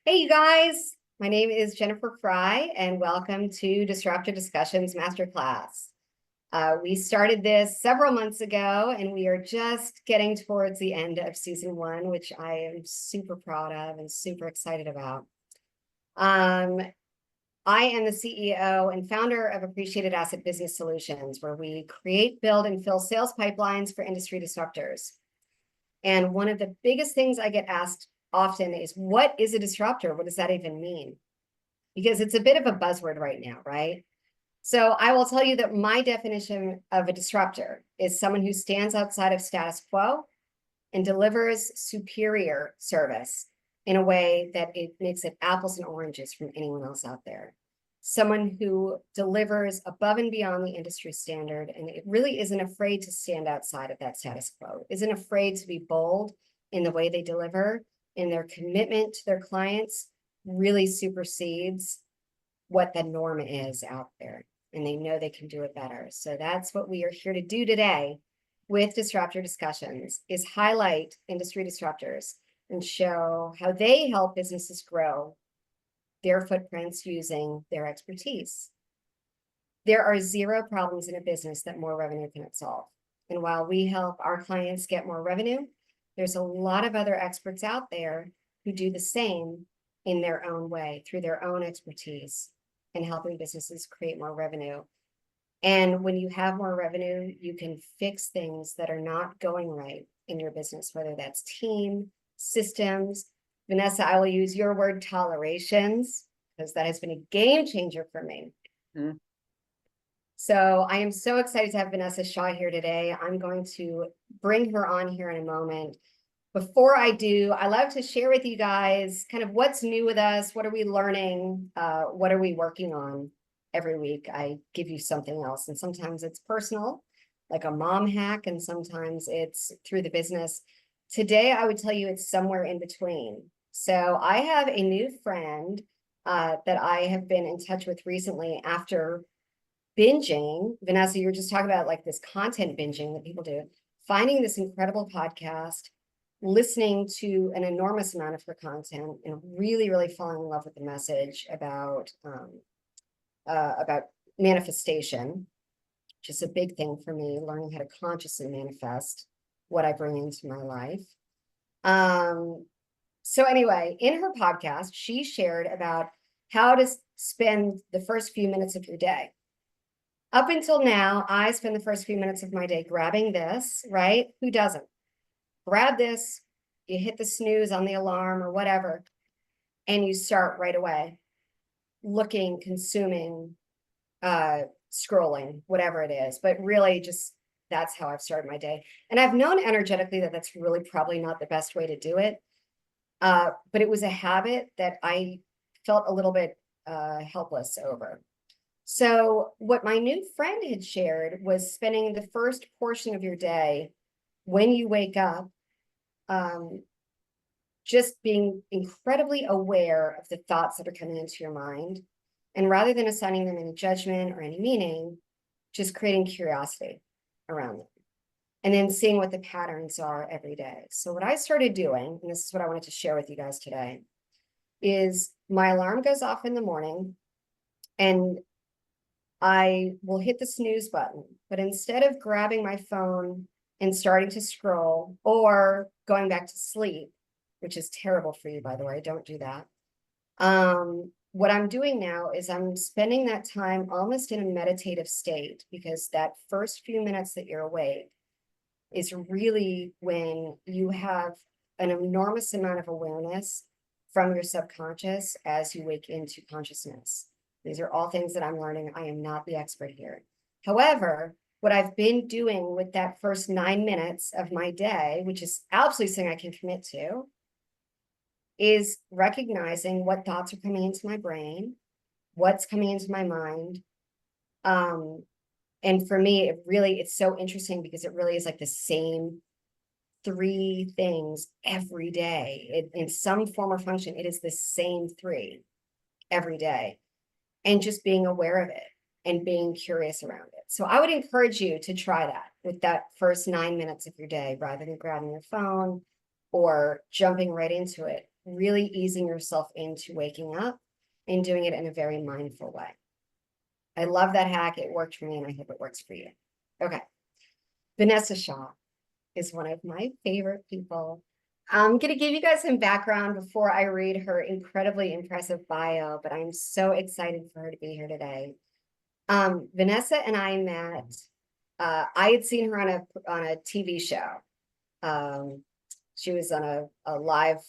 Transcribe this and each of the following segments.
Hey, you guys. My name is Jennifer Fry, and welcome to Disruptor Discussions Masterclass. We started this several months ago, and we are just getting towards the end of season one, which I am super proud of and super excited about. I am the CEO and founder of Appreciated Asset Business Solutions, where we create, build, and fill sales pipelines for industry disruptors. And one of the biggest things I get asked often is, what is a disruptor? What does that even mean? Because it's a bit of a buzzword right now, right? So I will tell you that my definition of a disruptor is someone who stands outside of status quo and delivers superior service in a way that it makes it apples and oranges from anyone else out there. Someone who delivers above and beyond the industry standard, and it really isn't afraid to stand outside of that status quo, isn't afraid to be bold in the way they deliver, in their commitment to their clients, really supersedes what the norm is out there, and they know they can do it better. So that's what we are here to do today with Disruptor Discussions, is highlight industry disruptors and show how they help businesses grow their footprints using their expertise. There are zero problems in a business that more revenue cannot solve. And while we help our clients get more revenue, there's a lot of other experts out there who do the same in their own way, through their own expertise, and helping businesses create more revenue. And when you have more revenue, you can fix things that are not going right in your business, whether that's team, systems. Vanessa, I will use your word, tolerations, because that has been a game changer for me. Mm. So I am so excited to have Vanessa Shaw here today. I'm going to bring her on here in a moment. Before I do, I love to share with you guys kind of what's new with us. What are we learning? What are we working on? Every week, I give you something else. And sometimes it's personal, like a mom hack, and sometimes it's through the business. Today, I would tell you it's somewhere in between. So I have a new friend that I have been in touch with recently after binging. Vanessa, you were just talking about like this content binging that people do, finding this incredible podcast, listening to an enormous amount of her content, and really, really falling in love with the message about manifestation, which is a big thing for me, learning how to consciously manifest what I bring into my life. So anyway, in her podcast, she shared about how to spend the first few minutes of your day. Up until now, I spend the first few minutes of my day grabbing this, right? Who doesn't? Grab this, you hit the snooze on the alarm or whatever, and you start right away looking, consuming, scrolling, whatever it is. But really just that's how I've started my day. And I've known energetically that that's really probably not the best way to do it. But it was a habit that I felt a little bit helpless over. So what my new friend had shared was spending the first portion of your day when you wake up, just being incredibly aware of the thoughts that are coming into your mind. And rather than assigning them any judgment or any meaning, just creating curiosity around them. And then seeing what the patterns are every day. So what I started doing, and this is what I wanted to share with you guys today, is my alarm goes off in the morning and I will hit the snooze button. But instead of grabbing my phone and starting to scroll or going back to sleep, which is terrible for you, by the way, don't do that. What I'm doing now is I'm spending that time almost in a meditative state, because that first few minutes that you're awake is really when you have an enormous amount of awareness from your subconscious as you wake into consciousness. These are all things that I'm learning. I am not the expert here. However, what I've been doing with that first 9 minutes of my day, which is absolutely something I can commit to, is recognizing what thoughts are coming into my brain, what's coming into my mind. And for me, it's so interesting because it really is like the same 3 things every day. In some form or function, it is the same 3 every day. And just being aware of it and being curious around it. So I would encourage you to try that with that first 9 minutes of your day, rather than grabbing your phone or jumping right into it. really easing yourself into waking up and doing it in a very mindful way. I love that hack. It worked for me, and I hope it works for you. Okay. Vanessa Shaw is one of my favorite people. I'm going to give you guys some background before I read her incredibly impressive bio, but I'm so excited for her to be here today. Vanessa and I met, I had seen her on a TV show. She was on a live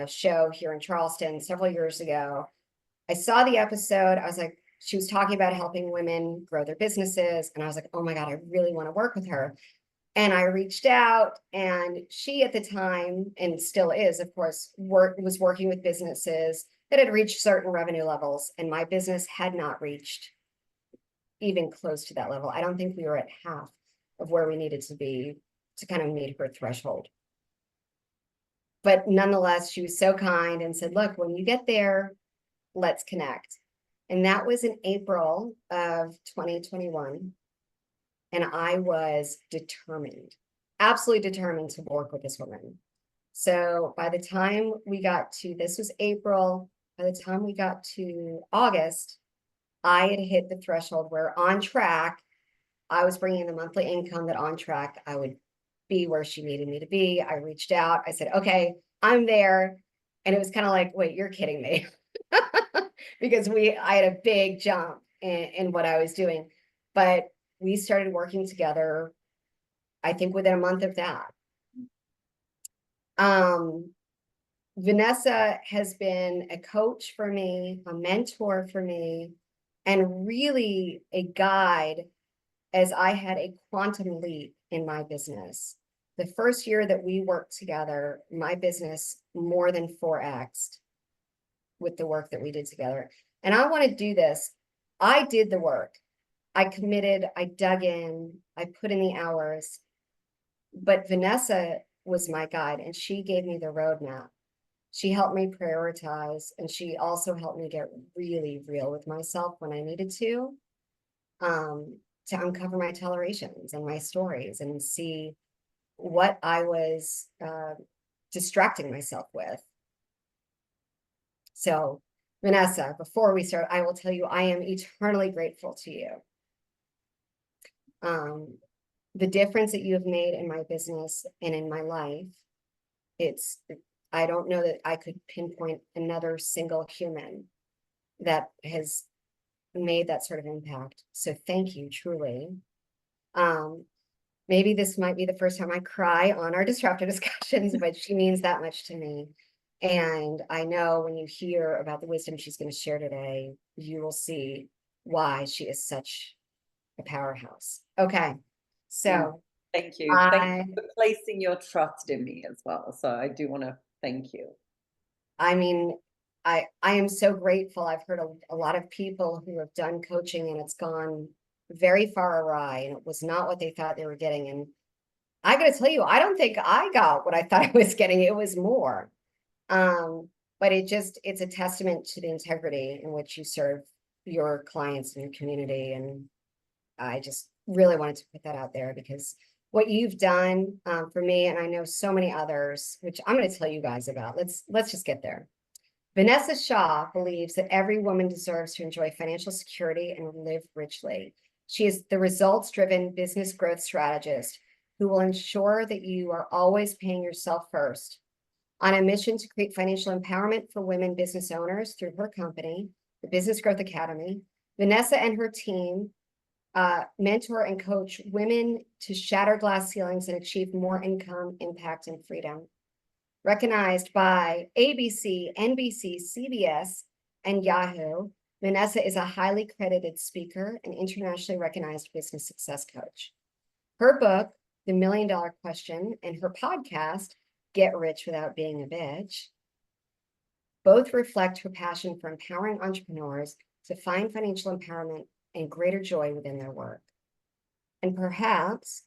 show here in Charleston several years ago. I saw the episode. I was like, she was talking about helping women grow their businesses. And I was like, oh my God, I really want to work with her. And I reached out, and she at the time, and still is, of course, was working with businesses that had reached certain revenue levels. And my business had not reached even close to that level. I don't think we were at half of where we needed to be to kind of meet her threshold. But nonetheless, she was so kind and said, look, when you get there, let's connect. And that was in April of 2021. And I was determined, absolutely determined to work with this woman. So by the time we got to, this was April, by the time we got to August, I had hit the threshold where on track, I was bringing in the monthly income that on track, I would be where she needed me to be. I reached out, I said, okay, I'm there. And it was kind of like, wait, you're kidding me. Because I had a big jump in what I was doing. But we started working together, I think within a month of that. Vanessa has been a coach for me, a mentor for me, and really a guide as I had a quantum leap in my business. The first year that we worked together, my business more than 4x'd with the work that we did together. And I want to do this. I did the work. I committed, I dug in, I put in the hours, but Vanessa was my guide, and she gave me the roadmap. She helped me prioritize, and she also helped me get really real with myself when I needed to uncover my tolerations and my stories and see what I was distracting myself with. So, Vanessa, before we start, I will tell you, I am eternally grateful to you. The difference that you have made in my business and in my life, I don't know that I could pinpoint another single human that has made that sort of impact. So thank you, truly. Maybe this might be the first time I cry on our Disruptor Discussions, but she means that much to me. And I know when you hear about the wisdom she's going to share today, you will see why she is such a powerhouse. Okay. So thank you. Thank you for placing your trust in me as well. So I do want to thank you. I mean, I am so grateful. I've heard a lot of people who have done coaching and it's gone very far awry, and it was not what they thought they were getting. And I got to tell you, I don't think I got what I thought I was getting. It was more. But it's a testament to the integrity in which you serve your clients and your community. And I just really wanted to put that out there, because what you've done for me, and I know so many others, which I'm going to tell you guys about. Let's just get there. Vanessa Shaw believes that every woman deserves to enjoy financial security and live richly. She is the results-driven business growth strategist who will ensure that you are always paying yourself first. On a mission to create financial empowerment for women business owners through her company, the Business Growth Academy, Vanessa and her team mentor and coach women to shatter glass ceilings and achieve more income, impact, and freedom. Recognized by ABC, NBC, CBS, and Yahoo, Vanessa is a highly credited speaker and internationally recognized business success coach. Her book, The $1 Million Question, and her podcast, Get Rich Without Being a Bitch, both reflect her passion for empowering entrepreneurs to find financial empowerment and greater joy within their work. And perhaps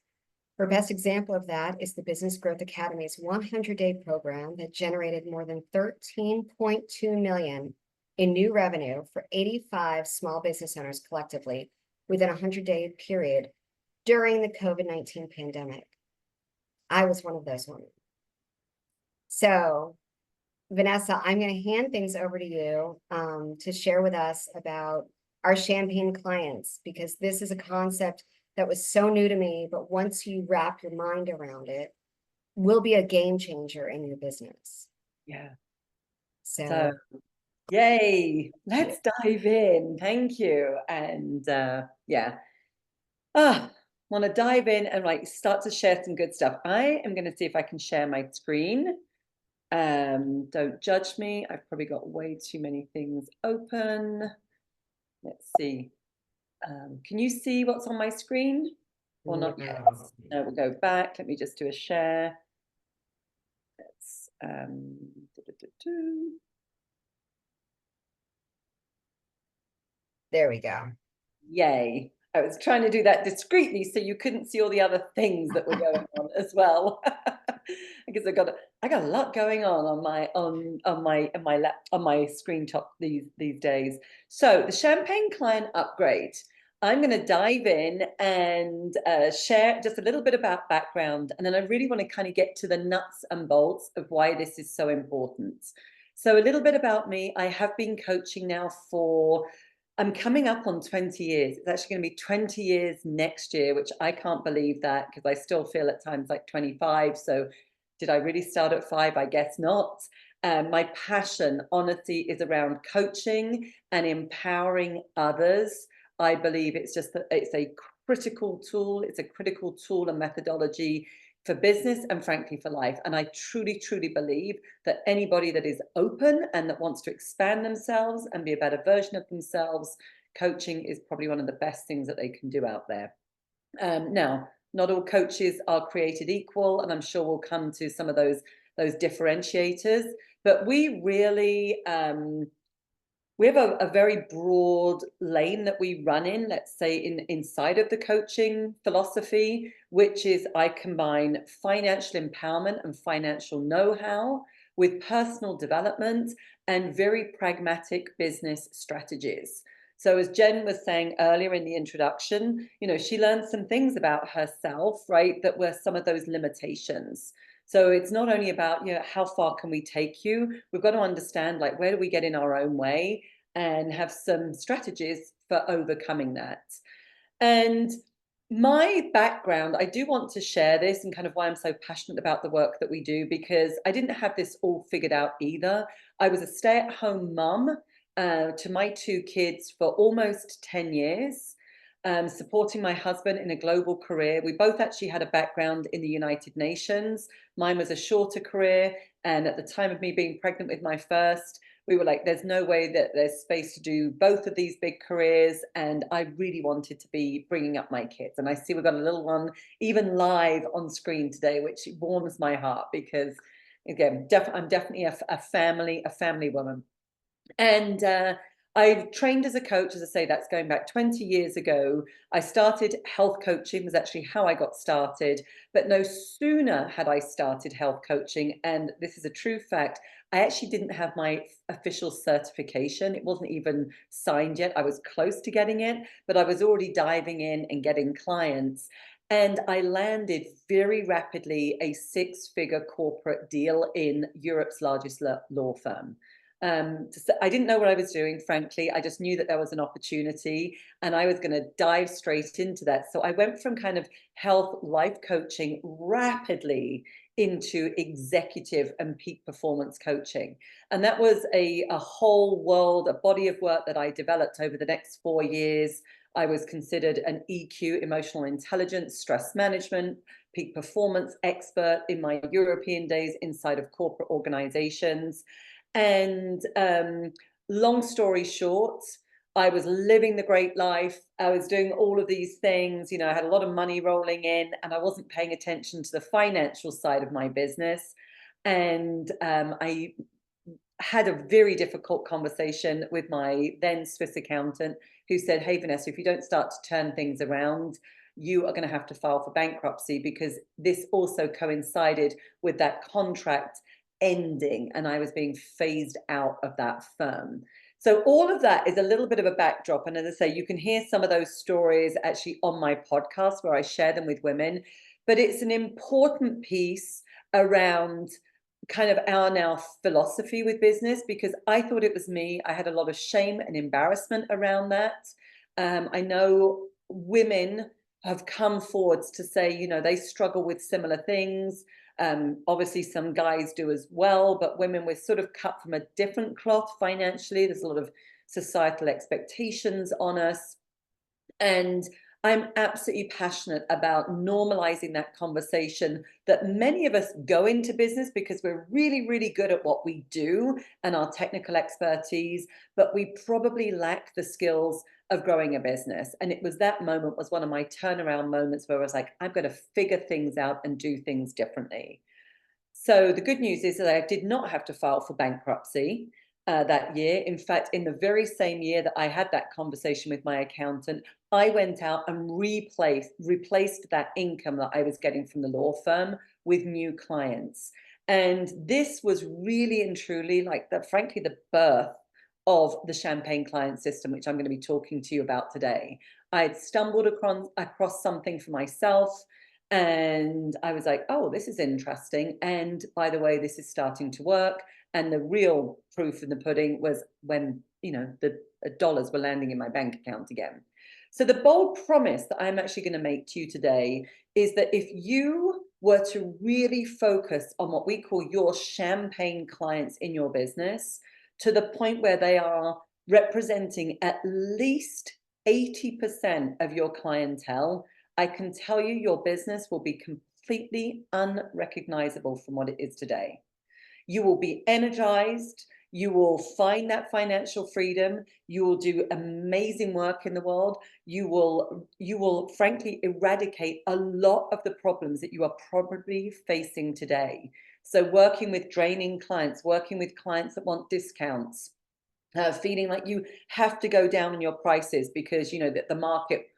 her best example of that is the Business Growth Academy's 100-day program that generated more than $13.2 million in new revenue for 85 small business owners collectively within a 100-day period during the COVID-19 pandemic. I was one of those women. So Vanessa, I'm going to hand things over to you to share with us about our champagne clients, because this is a concept that was so new to me, but once you wrap your mind around it, will be a game changer in your business. Yeah. So, yay, let's dive in. Thank you. And yeah, want to dive in and like start to share some good stuff. I am going to see if I can share my screen. Don't judge me. I've probably got way too many things open. Let's see. Can you see what's on my screen? Or not yet? No, we'll go back. Let me just do a share. Let's there we go. Yay. I was trying to do that discreetly so you couldn't see all the other things that were going on as well. Because I got a lot going on my screen top these days. So the champagne client upgrade. I'm going to dive in and share just a little bit about background, and then I really want to kind of get to the nuts and bolts of why this is so important. So a little bit about me. I have been coaching now I'm coming up on 20 years. It's actually going to be 20 years next year, which I can't believe that, because I still feel at times like 25. So did I really start at 5? I guess not. My passion, honestly, is around coaching and empowering others. I believe it's a critical tool. It's a critical tool and methodology for business and frankly for life. And I truly, truly believe that anybody that is open and that wants to expand themselves and be a better version of themselves, coaching is probably one of the best things that they can do out there. Now, not all coaches are created equal, and I'm sure we'll come to some of those differentiators, but we really we have a very broad lane that we run in, let's say inside of the coaching philosophy, which is I combine financial empowerment and financial know-how with personal development and very pragmatic business strategies. So as Jen was saying earlier in the introduction, she learned some things about herself, right, that were some of those limitations. So it's not only about, how far can we take you? We've got to understand, like, where do we get in our own way and have some strategies for overcoming that. And my background, I do want to share this and kind of why I'm so passionate about the work that we do, because I didn't have this all figured out either. I was a stay-at-home mum to my 2 kids for almost 10 years. Supporting my husband in a global career. We both actually had a background in the United Nations. Mine was a shorter career. And at the time of me being pregnant with my first, we were like, there's no way that there's space to do both of these big careers. And I really wanted to be bringing up my kids. And I see we've got a little one even live on screen today, which warms my heart because, again, I'm definitely a family woman. And I trained as a coach, as I say, that's going back 20 years ago. I started health coaching, was actually how I got started. But no sooner had I started health coaching, and this is a true fact, I actually didn't have my official certification. It wasn't even signed yet. I was close to getting it, but I was already diving in and getting clients. And I landed very rapidly a 6-figure corporate deal in Europe's largest law firm. I didn't know what I was doing, frankly. I just knew that there was an opportunity and I was going to dive straight into that. So I went from kind of health life coaching rapidly into executive and peak performance coaching. And that was a whole world, a body of work that I developed over the next 4 years. I was considered an EQ, emotional intelligence, stress management, peak performance expert in my European days inside of corporate organizations. And long story short, I was living the great life. I was doing all of these things. I had a lot of money rolling in and I wasn't paying attention to the financial side of my business. And I had a very difficult conversation with my then Swiss accountant who said, hey, Vanessa, if you don't start to turn things around, you are going to have to file for bankruptcy, because this also coincided with that contract ending and I was being phased out of that firm. So all of that is a little bit of a backdrop. And as I say, you can hear some of those stories actually on my podcast where I share them with women. But it's an important piece around kind of our now philosophy with business, because I thought it was me. I had a lot of shame and embarrassment around that. I know women have come forwards to say, you know, they struggle with similar things. Obviously, some guys do as well, but women, we're sort of cut from a different cloth financially. There's a lot of societal expectations on us. And I'm absolutely passionate about normalizing that conversation, that many of us go into business because we're really, really good at what we do and our technical expertise, but we probably lack the skills of growing a business. And it was that moment was one of my turnaround moments where I was like, I'm going to figure things out and do things differently. So the good news is that I did not have to file for bankruptcy that year. In fact, in the very same year that I had that conversation with my accountant, I went out and replaced that income that I was getting from the law firm with new clients. And this was really and truly like the, frankly, the birth of the Champagne Client System, which I'm going to be talking to you about today. I had stumbled across something for myself, and I was like, oh, this is interesting. And by the way, this is starting to work. And the real proof in the pudding was when, you know, the dollars were landing in my bank account again. So the bold promise that I'm actually going to make to you today is that if you were to really focus on what we call your champagne clients in your business, to the point where they are representing at least 80% of your clientele, I can tell you your business will be completely unrecognizable from what it is today. You will be energized. You will find that financial freedom. You will do amazing work in the world. You will frankly eradicate a lot of the problems that you are probably facing today. So working with draining clients, working with clients that want discounts, feeling like you have to go down on your prices because you know that the market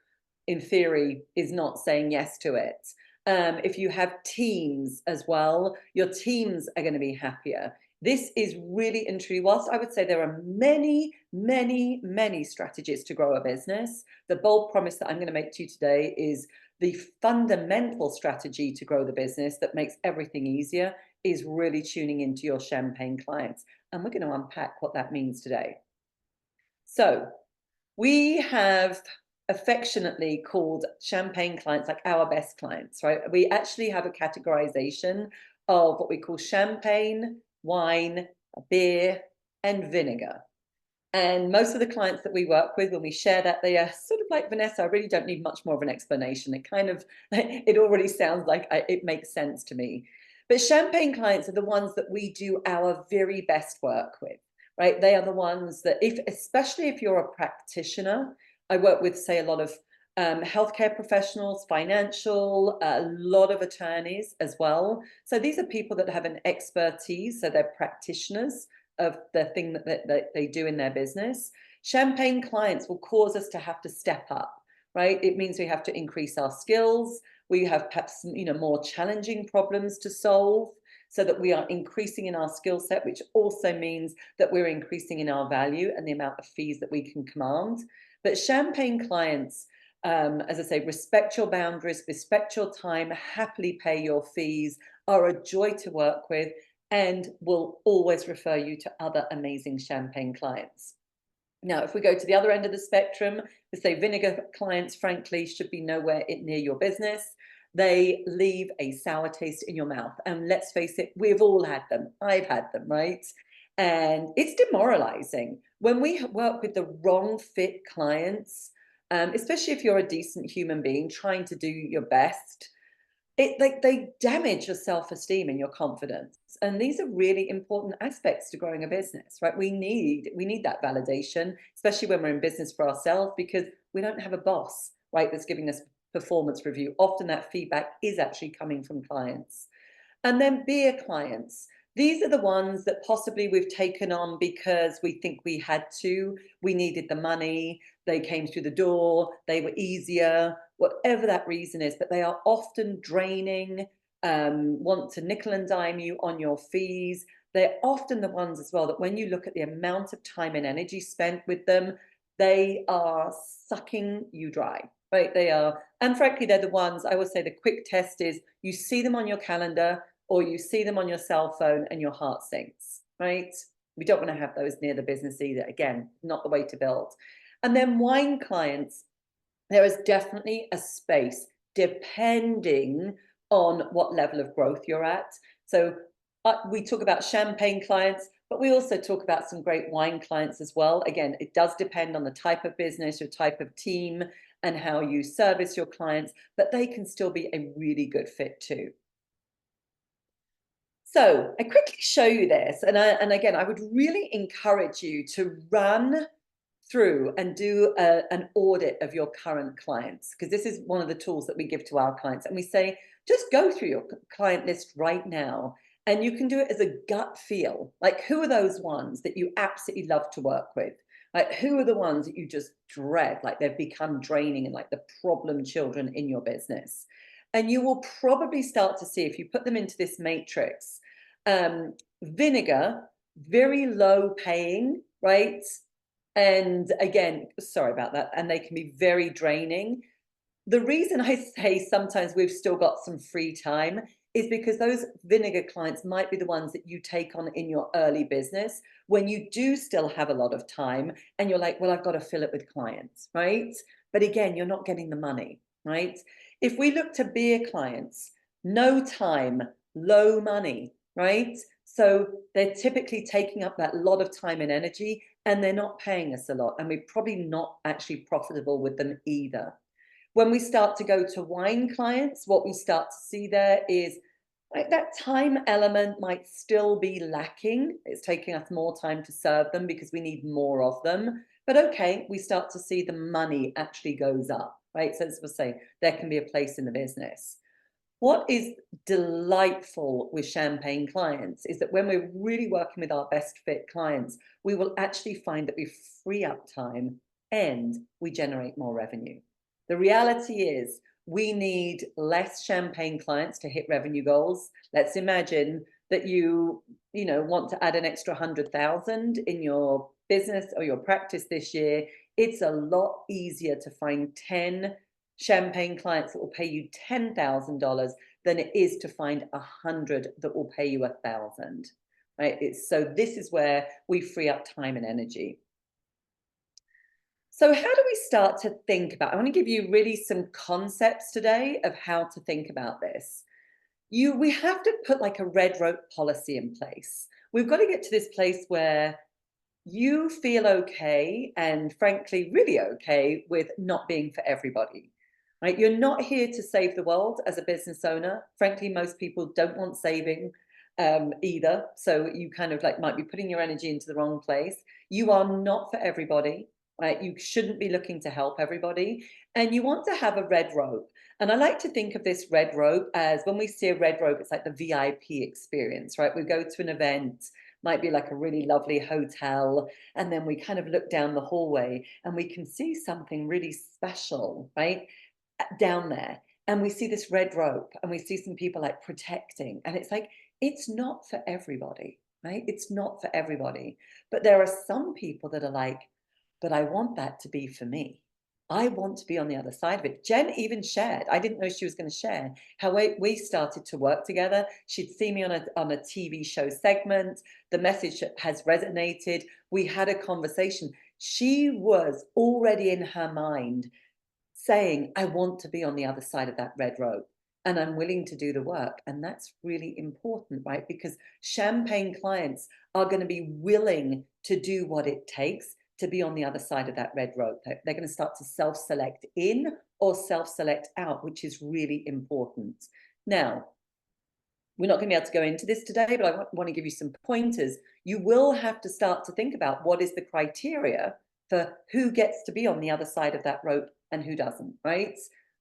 in theory is not saying yes to it. If you have teams as well, your teams are going to be happier. This is really and truly, whilst I would say there are many, many, many strategies to grow a business, the bold promise that I'm going to make to you today is the fundamental strategy to grow the business that makes everything easier is really tuning into your champagne clients. And we're going to unpack what that means today. So we have affectionately called champagne clients like our best clients, right? We actually have a categorization of what we call champagne, wine, beer, and vinegar. And most of the clients that we work with, when we share that, they are sort of like, Vanessa, I really don't need much more of an explanation. It kind of, it already sounds like it makes sense to me. But champagne clients are the ones that we do our very best work with, right? They are the ones that, especially if you're a practitioner, I work with, say, a lot of healthcare professionals, financial, a lot of attorneys as well. So these are people that have an expertise, so they're practitioners of the thing that they do in their business. Champagne clients will cause us to have to step up, right? It means we have to increase our skills. We have perhaps, you know, more challenging problems to solve so that we are increasing in our skill set, which also means that we're increasing in our value and the amount of fees that we can command. But champagne clients, as I say, respect your boundaries, respect your time, happily pay your fees, are a joy to work with, and will always refer you to other amazing champagne clients. Now, if we go to the other end of the spectrum, we say vinegar clients, frankly, should be nowhere near your business. They leave a sour taste in your mouth. And let's face it, we've all had them. I've had them, right? And it's demoralizing. When we work with the wrong fit clients, especially if you're a decent human being trying to do your best, they damage your self-esteem and your confidence. And these are really important aspects to growing a business, right? We need that validation, especially when we're in business for ourselves, because we don't have a boss, right, that's giving us performance review. Often that feedback is actually coming from clients. And then beer clients. These are the ones that possibly we've taken on because we think we had to, we needed the money, they came through the door, they were easier, whatever that reason is, but they are often draining, want to nickel and dime you on your fees. They're often the ones as well that when you look at the amount of time and energy spent with them, they are sucking you dry, right? They are, and frankly, they're the ones, I would say the quick test is you see them on your calendar, or you see them on your cell phone and your heart sinks, right? We don't want to have those near the business either. Again, not the way to build. And then wine clients, there is definitely a space depending on what level of growth you're at. So we talk about champagne clients, but we also talk about some great wine clients as well. Again, it does depend on the type of business, your type of team, and how you service your clients, but they can still be a really good fit too. So I quickly show you this, and again, I would really encourage you to run through and do an audit of your current clients, because this is one of the tools that we give to our clients. And we say, just go through your client list right now, and you can do it as a gut feel. Like, who are those ones that you absolutely love to work with? Like, who are the ones that you just dread, like they've become draining and like the problem children in your business? And you will probably start to see, if you put them into this matrix, vinegar, very low paying, right? And again, sorry about that. And they can be very draining. The reason I say sometimes we've still got some free time is because those vinegar clients might be the ones that you take on in your early business when you do still have a lot of time and you're like, well, I've got to fill it with clients, right? But again, you're not getting the money, right? If we look to beer clients, no time, low money, right? So they're typically taking up that lot of time and energy, and they're not paying us a lot. And we're probably not actually profitable with them either. When we start to go to wine clients, what we start to see there is like that time element might still be lacking. It's taking us more time to serve them because we need more of them. But okay, we start to see the money actually goes up, right? So as we say, there can be a place in the business. What is delightful with champagne clients is that when we're really working with our best fit clients, we will actually find that we free up time and we generate more revenue. The reality is we need less champagne clients to hit revenue goals. Let's imagine that you want to add an extra 100,000 in your business or your practice this year. It's a lot easier to find 10 champagne clients that will pay you $10,000 than it is to find 100 that will pay you 1,000, right? So this is where we free up time and energy. So how do we start to think about, I want to give you really some concepts today of how to think about this. We have to put like a red rope policy in place. We've got to get to this place where you feel okay and frankly really okay with not being for everybody, right? You're not here to save the world as a business owner. Frankly, most people don't want saving either. So you kind of like might be putting your energy into the wrong place. You are not for everybody, right? You shouldn't be looking to help everybody. And you want to have a red rope. And I like to think of this red rope as, when we see a red rope, it's like the VIP experience, right? We go to an event, might be like a really lovely hotel, and then we kind of look down the hallway and we can see something really special, right, down there. And we see this red rope and we see some people like protecting, and it's like, it's not for everybody, right? It's not for everybody. But there are some people that are like, but I want that to be for me. I want to be on the other side of it. Jen even shared, I didn't know she was going to share, how we started to work together. She'd seen me on a TV show segment. The message has resonated. We had a conversation. She was already in her mind saying, I want to be on the other side of that red rope, and I'm willing to do the work. And that's really important, right? Because champagne clients are going to be willing to do what it takes to be on the other side of that red rope. They're going to start to self-select in or self-select out, which is really important. Now, we're not going to be able to go into this today, but I want to give you some pointers. You will have to start to think about what is the criteria for who gets to be on the other side of that rope and who doesn't, right?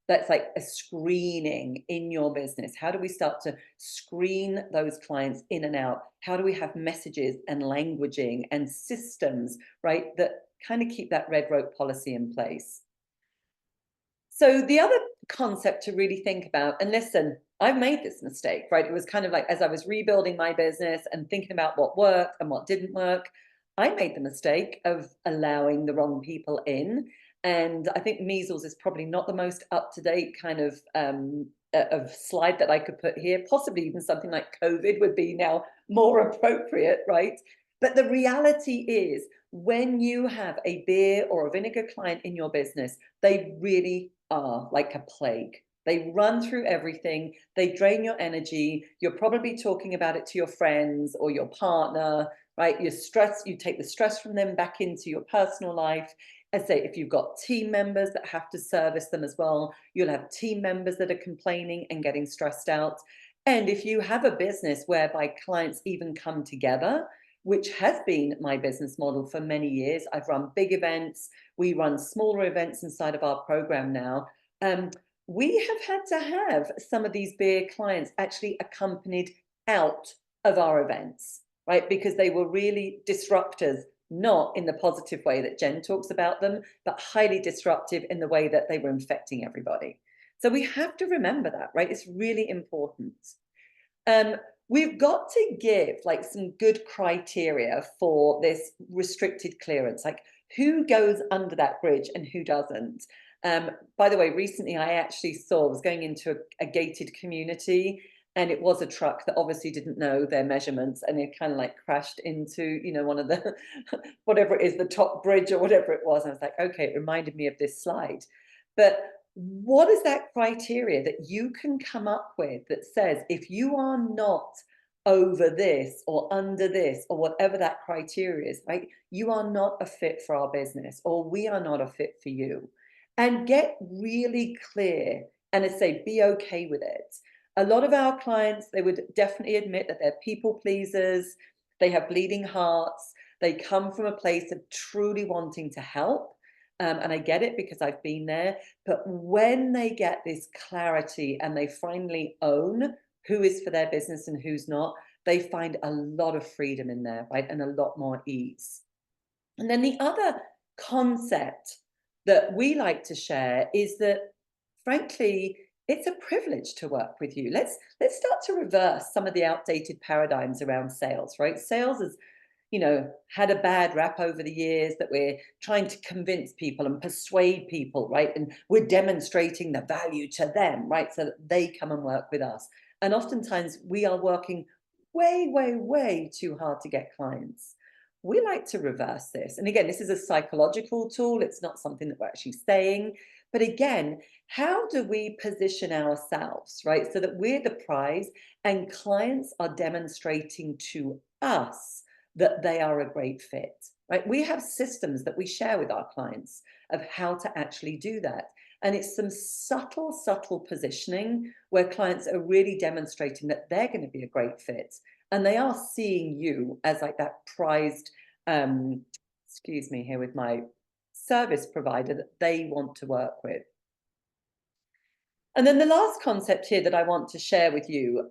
That's like a screening in your business. How do we start to screen those clients in and out? How do we have messages and languaging and systems, right, that kind of keep that red rope policy in place? So the other concept to really think about, and listen, I've made this mistake, right? It was kind of like, as I was rebuilding my business and thinking about what worked and what didn't work, I made the mistake of allowing the wrong people in. And I think measles is probably not the most up-to-date kind of of slide that I could put here. Possibly even something like COVID would be now more appropriate, right? But the reality is, when you have a beer or a vinegar client in your business, they really are like a plague. They run through everything. They drain your energy. You're probably talking about it to your friends or your partner, right? You're stressed. You take the stress from them back into your personal life. I say, if you've got team members that have to service them as well, you'll have team members that are complaining and getting stressed out. And if you have a business whereby clients even come together, which has been my business model for many years, I've run big events. We run smaller events inside of our program now. We have had to have some of these beer clients actually accompanied out of our events, right? Because they were really disruptors, not in the positive way that Jen talks about them, but highly disruptive in the way that they were infecting everybody. So we have to remember that, right? It's really important. We've got to give like some good criteria for this restricted clearance, like who goes under that bridge and who doesn't. By the way, recently I actually saw, I was going into a gated community, and it was a truck that obviously didn't know their measurements, and it kind of like crashed into, you know, one of the, whatever it is, the top bridge or whatever it was. And I was like, okay, it reminded me of this slide. But what is that criteria that you can come up with that says, if you are not over this or under this or whatever that criteria is, right, you are not a fit for our business, or we are not a fit for you? And get really clear and I say, be okay with it. A lot of our clients, they would definitely admit that they're people pleasers, they have bleeding hearts, they come from a place of truly wanting to help. And I get it because I've been there. But when they get this clarity and they finally own who is for their business and who's not, they find a lot of freedom in there, right? And a lot more ease. And then the other concept that we like to share is that, frankly, it's a privilege to work with you. Let's start to reverse some of the outdated paradigms around sales, right? Sales has, you know, had a bad rap over the years, that we're trying to convince people and persuade people, right? And we're demonstrating the value to them, right? So that they come and work with us. And oftentimes we are working way, way, way too hard to get clients. We like to reverse this. And again, this is a psychological tool. It's not something that we're actually saying. But again, how do we position ourselves, right? So that we're the prize and clients are demonstrating to us that they are a great fit, right? We have systems that we share with our clients of how to actually do that. And it's some subtle, subtle positioning where clients are really demonstrating that they're going to be a great fit. And they are seeing you as like that prized, excuse me here with my service provider that they want to work with. And then the last concept here that I want to share with you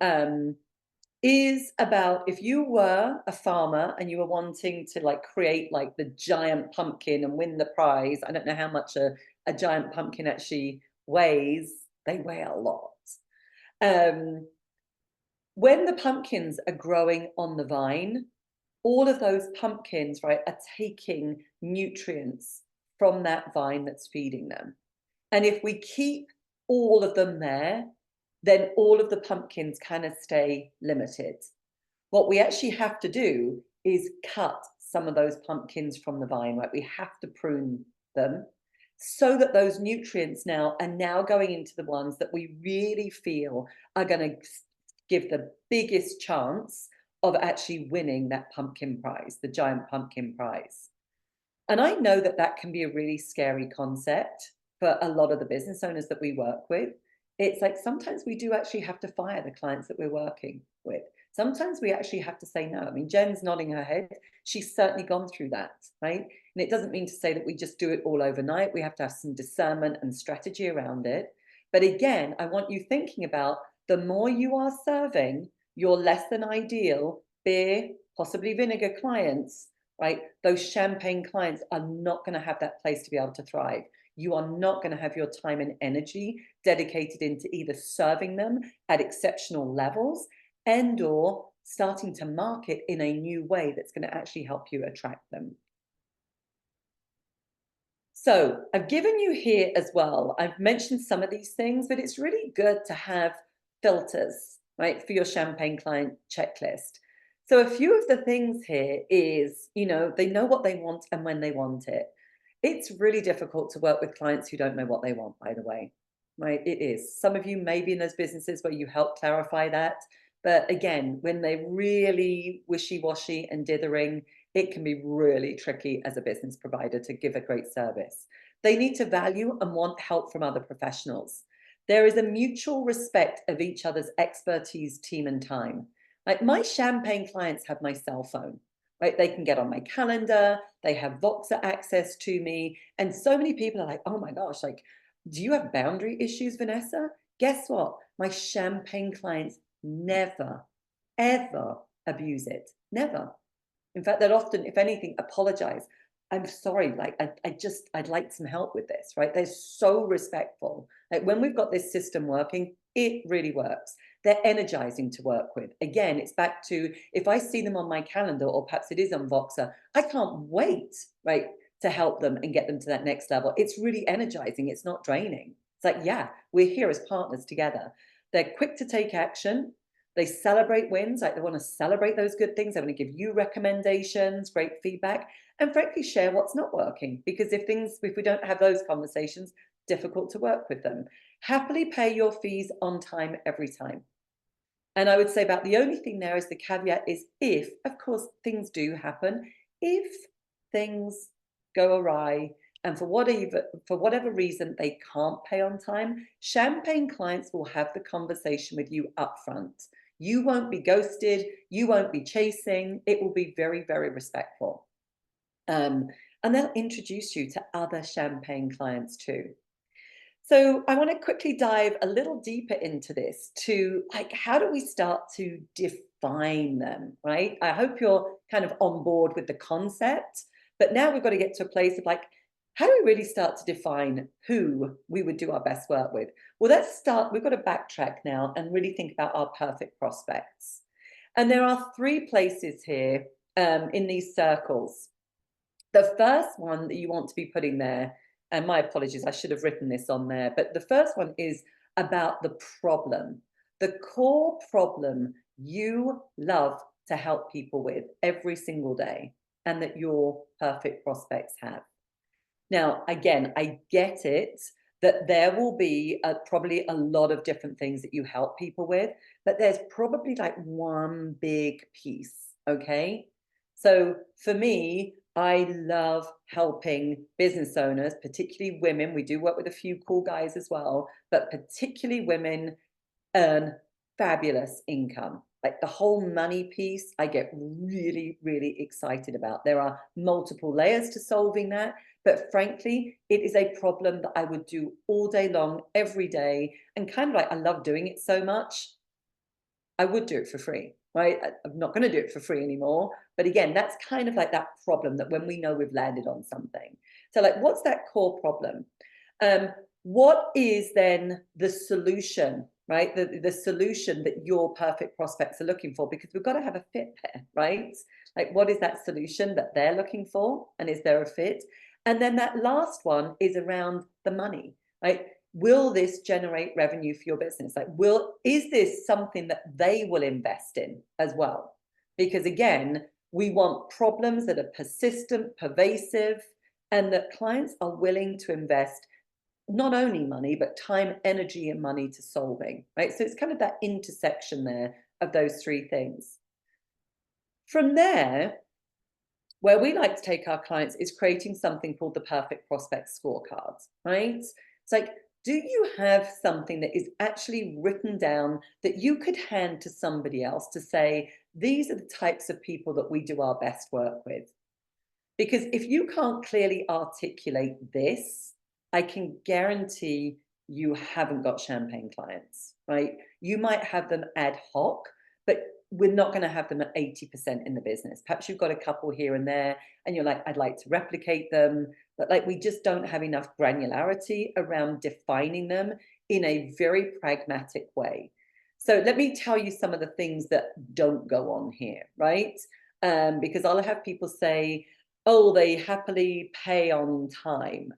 is about, if you were a farmer and you were wanting to like create like the giant pumpkin and win the prize. I don't know how much a giant pumpkin actually weighs. They weigh a lot. When the pumpkins are growing on the vine, all of those pumpkins, right, are taking nutrients from that vine that's feeding them. And if we keep all of them there, then all of the pumpkins kind of stay limited. What we actually have to do is cut some of those pumpkins from the vine, right? We have to prune them so that those nutrients now are now going into the ones that we really feel are going to give the biggest chance of actually winning that pumpkin prize, the giant pumpkin prize. And I know that that can be a really scary concept for a lot of the business owners that we work with. It's like sometimes we do actually have to fire the clients that we're working with. Sometimes we actually have to say no. I mean, Jen's nodding her head. She's certainly gone through that, right? And it doesn't mean to say that we just do it all overnight. We have to have some discernment and strategy around it. But again, I want you thinking about, the more you are serving your less than ideal beer, possibly vinegar clients, right? Those champagne clients are not going to have that place to be able to thrive. You are not going to have your time and energy dedicated into either serving them at exceptional levels and or starting to market in a new way that's going to actually help you attract them. So I've given you here as well, I've mentioned some of these things, but it's really good to have filters, right, for your champagne client checklist. So a few of the things here is, they know what they want and when they want it. It's really difficult to work with clients who don't know what they want, by the way, right? It is. Some of you may be in those businesses where you help clarify that. But again, when they're really wishy-washy and dithering, it can be really tricky as a business provider to give a great service. They need to value and want help from other professionals. There is a mutual respect of each other's expertise, team, and time. Like my champagne clients have my cell phone, right? They can get on my calendar, they have Voxer access to me. And so many people are like, oh my gosh, like, do you have boundary issues, Vanessa? Guess what? My champagne clients never, ever abuse it. Never. In fact, they'll often, if anything, apologize. I'm sorry, like I'd like some help with this, right? They're so respectful. Like when we've got this system working, it really works. They're energizing to work with. Again, it's back to if I see them on my calendar, or perhaps it is on Voxer, I can't wait, right, to help them and get them to that next level. It's really energizing. It's not draining. It's like, yeah, we're here as partners together. They're quick to take action. They celebrate wins, like they want to celebrate those good things. They want to give you recommendations, great feedback, and frankly share what's not working. Because if we don't have those conversations, difficult to work with them. Happily pay your fees on time every time. And I would say about the only thing there is the caveat is if, of course, things do happen, if things go awry and for whatever reason they can't pay on time, champagne clients will have the conversation with you upfront. You won't be ghosted, you won't be chasing, it will be very, very respectful. And they'll introduce you to other champagne clients too. So I want to quickly dive a little deeper into this to like, how do we start to define them, right? I hope you're kind of on board with the concept, but now we've got to get to a place of like, how do we really start to define who we would do our best work with? Well, we've got to backtrack now and really think about our perfect prospects. And there are three places here in these circles. The first one that you want to be putting there, and my apologies, I should have written this on there, but the first one is about the problem, the core problem you love to help people with every single day and that your perfect prospects have. Now, again, I get it that there will be probably a lot of different things that you help people with, but there's probably like one big piece, okay? So for me, I love helping business owners, particularly women. We do work with a few cool guys as well, but particularly women earn fabulous income. Like the whole money piece, I get really, really excited about. There are multiple layers to solving that, but frankly, it is a problem that I would do all day long, every day. And kind of like, I love doing it so much, I would do it for free, right? I'm not going to do it for free anymore. But again, that's kind of like that problem that when we know we've landed on something. So like, what's that core problem? What is then the solution, right? The solution that your perfect prospects are looking for, because we've got to have a fit there, right? Like, what is that solution that they're looking for? And is there a fit? And then that last one is around the money, right? Will this generate revenue for your business? Like, is this something that they will invest in as well? Because again, we want problems that are persistent, pervasive, and that clients are willing to invest not only money, but time, energy, and money to solving, right? So it's kind of that intersection there of those three things. From there, where we like to take our clients is creating something called the Perfect Prospect Scorecard, right? It's like, do you have something that is actually written down that you could hand to somebody else to say, these are the types of people that we do our best work with? Because if you can't clearly articulate this, I can guarantee you haven't got champagne clients, right? You might have them ad hoc, but we're not going to have them at 80% in the business. Perhaps you've got a couple here and there and you're like, I'd like to replicate them, but like we just don't have enough granularity around defining them in a very pragmatic way. So let me tell you some of the things that don't go on here, right? Because I'll have people say, oh, they happily pay on time.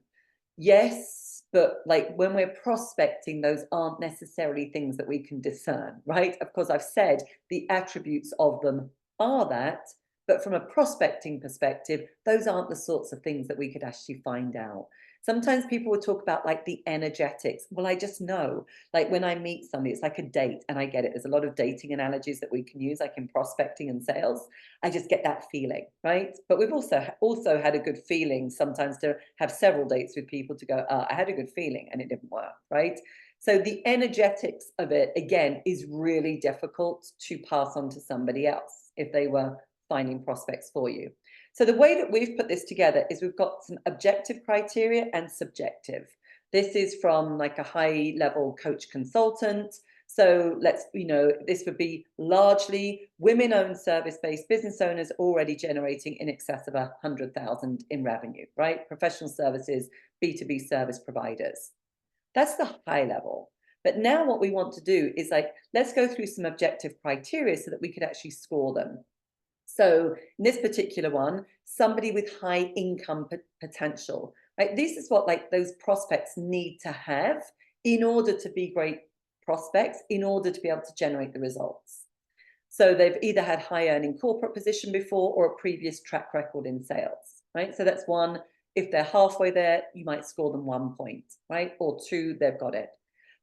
Yes, but like when we're prospecting, those aren't necessarily things that we can discern, right? Of course, I've said the attributes of them are that, but from a prospecting perspective, those aren't the sorts of things that we could actually find out. Sometimes people would talk about like the energetics. Well, I just know, like when I meet somebody, it's like a date, and I get it. There's a lot of dating analogies that we can use, like in prospecting and sales. I just get that feeling, right? But we've also had a good feeling sometimes to have several dates with people to go, I had a good feeling and it didn't work, right? So the energetics of it, again, is really difficult to pass on to somebody else if they were finding prospects for you. So the way that we've put this together is we've got some objective criteria and subjective. This is from like a high level coach consultant. So let's, this would be largely women-owned service-based business owners already generating in excess of 100,000 in revenue, right? Professional services, B2B service providers. That's the high level. But now what we want to do is like, let's go through some objective criteria so that we could actually score them. So in this particular one, somebody with high income potential, right? This is what like those prospects need to have in order to be great prospects, in order to be able to generate the results. So they've either had high earning corporate position before or a previous track record in sales, right? So that's one. If they're halfway there, you might score them 1 point, right? Or 2, they've got it.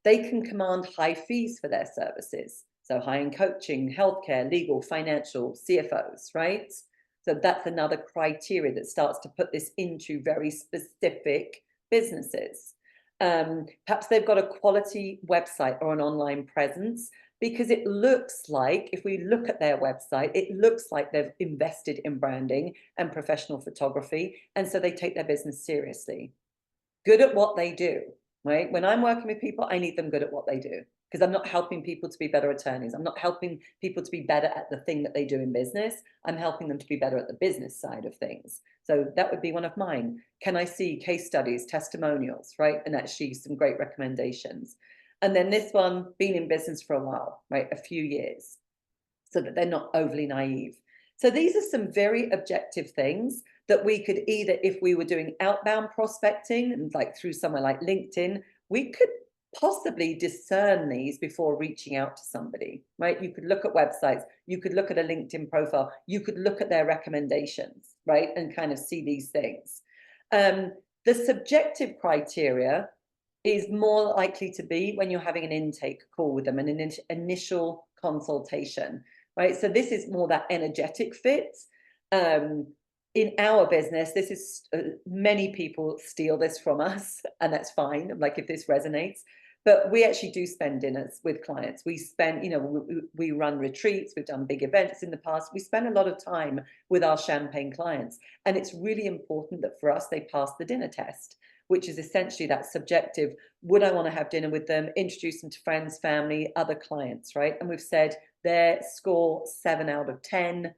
They can command high fees for their services. So high in coaching, healthcare, legal, financial, CFOs, right? So that's another criteria that starts to put this into very specific businesses. Perhaps they've got a quality website or an online presence, because it looks like, if we look at their website, it looks like they've invested in branding and professional photography, and so they take their business seriously. Good at what they do, right? When I'm working with people, I need them good at what they do, because I'm not helping people to be better attorneys. I'm not helping people to be better at the thing that they do in business. I'm helping them to be better at the business side of things. So that would be one of mine. Can I see case studies, testimonials, right? And actually some great recommendations. And then this one, been in business for a while, right? A few years, so that they're not overly naive. So these are some very objective things that we could either, if we were doing outbound prospecting and like through somewhere like LinkedIn, we could possibly discern these before reaching out to somebody, right? You could look at websites, you could look at a LinkedIn profile, you could look at their recommendations, right? And kind of see these things. The subjective criteria is more likely to be when you're having an intake call with them, an initial consultation, right? So this is more that energetic fit. In our business, this is many people steal this from us, and that's fine. Like if this resonates, but we actually do spend dinners with clients. We spend, we run retreats. We've done big events in the past. We spend a lot of time with our champagne clients, and it's really important that for us they pass the dinner test, which is essentially that subjective. Would I want to have dinner with them, introduce them to friends, family, other clients, right? And we've said their score 7 out of 10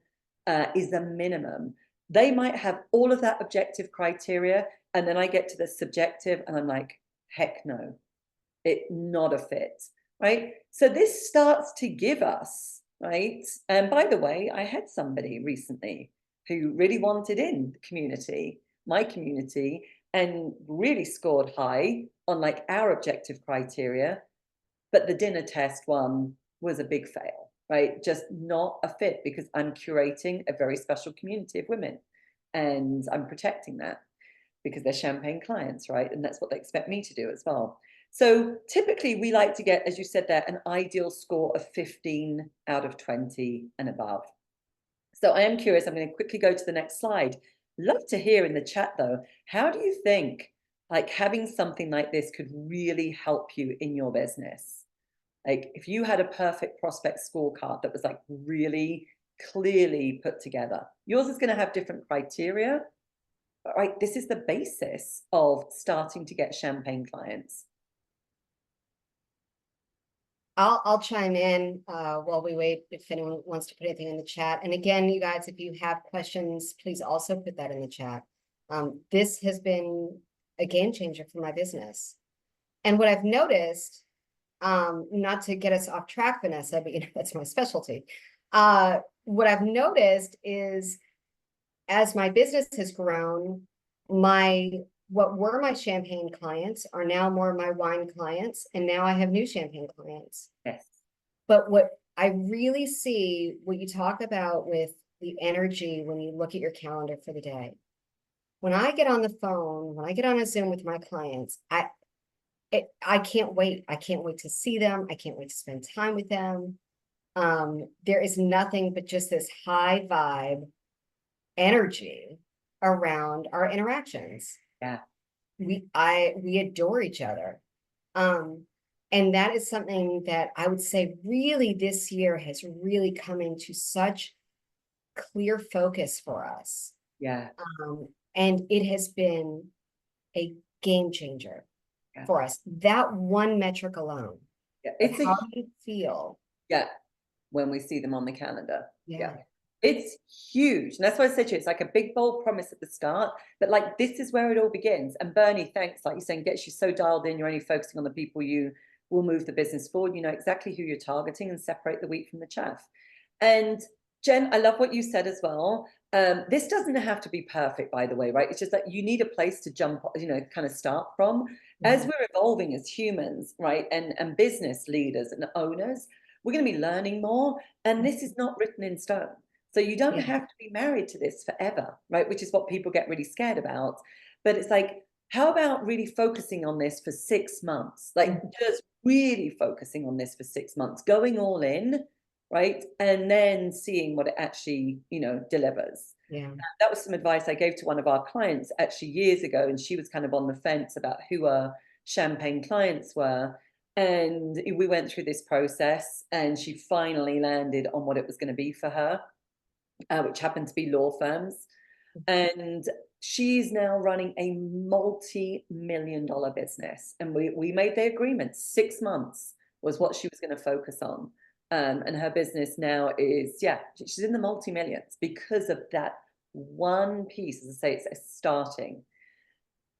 is the minimum. They might have all of that objective criteria, and then I get to the subjective and I'm like, heck no, it's not a fit, right? So this starts to give us, right? And by the way, I had somebody recently who really wanted in the community, my community, and really scored high on like our objective criteria, but the dinner test one was a big fail, right? Just not a fit, because I'm curating a very special community of women and I'm protecting that because they're champagne clients, right? And that's what they expect me to do as well. So typically we like to get, as you said there, an ideal score of 15 out of 20 and above. So I am curious, I'm going to quickly go to the next slide. Love to hear in the chat though, how do you think like having something like this could really help you in your business? Like if you had a perfect prospect scorecard that was like really clearly put together, yours is going to have different criteria, but right, this is the basis of starting to get champagne clients. I'll chime in while we wait if anyone wants to put anything in the chat. And again, you guys, if you have questions, please also put that in the chat. This has been a game changer for my business. And what I've noticed, not to get us off track, Vanessa, but that's my specialty. What I've noticed is as my business has grown, my what were my champagne clients are now more my wine clients, and now I have new champagne clients. Yes. But what I really see, what you talk about with the energy when you look at your calendar for the day. When I get on the phone, when I get on a Zoom with my clients, I can't wait. I can't wait to see them. I can't wait to spend time with them. There is nothing but just this high vibe energy around our interactions. Yeah. We adore each other. And that is something that I would say really this year has really come into such clear focus for us. Yeah. And it has been a game changer Yeah. for us. That one metric alone. Yeah. How do you feel? Yeah. When we see them on the calendar. Yeah. It's huge. And that's why I said to you, it's like a big, bold promise at the start, but like, this is where it all begins. And Bernie, thanks, like you're saying, gets you so dialed in. You're only focusing on the people you will move the business forward. You know exactly who you're targeting and separate the wheat from the chaff. And Jen, I love what you said as well. This doesn't have to be perfect, by the way, right? It's just that you need a place to jump, kind of start from. As we're evolving as humans, right? And business leaders and owners, we're going to be learning more. And this is not written in stone. So you don't have to be married to this forever, right? Which is what people get really scared about. But it's like, how about really focusing on this for 6 months? Like just really focusing on this for 6 months, going all in, right? And then seeing what it actually, delivers. Yeah. That was some advice I gave to one of our clients actually years ago. And she was kind of on the fence about who her champagne clients were. And we went through this process and she finally landed on what it was going to be for her, which happened to be law firms. And she's now running a multi-million-dollar business. And we made the agreement, 6 months was what she was going to focus on. And her business now is, she's in the multi-millions because of that one piece. As I say, it's starting.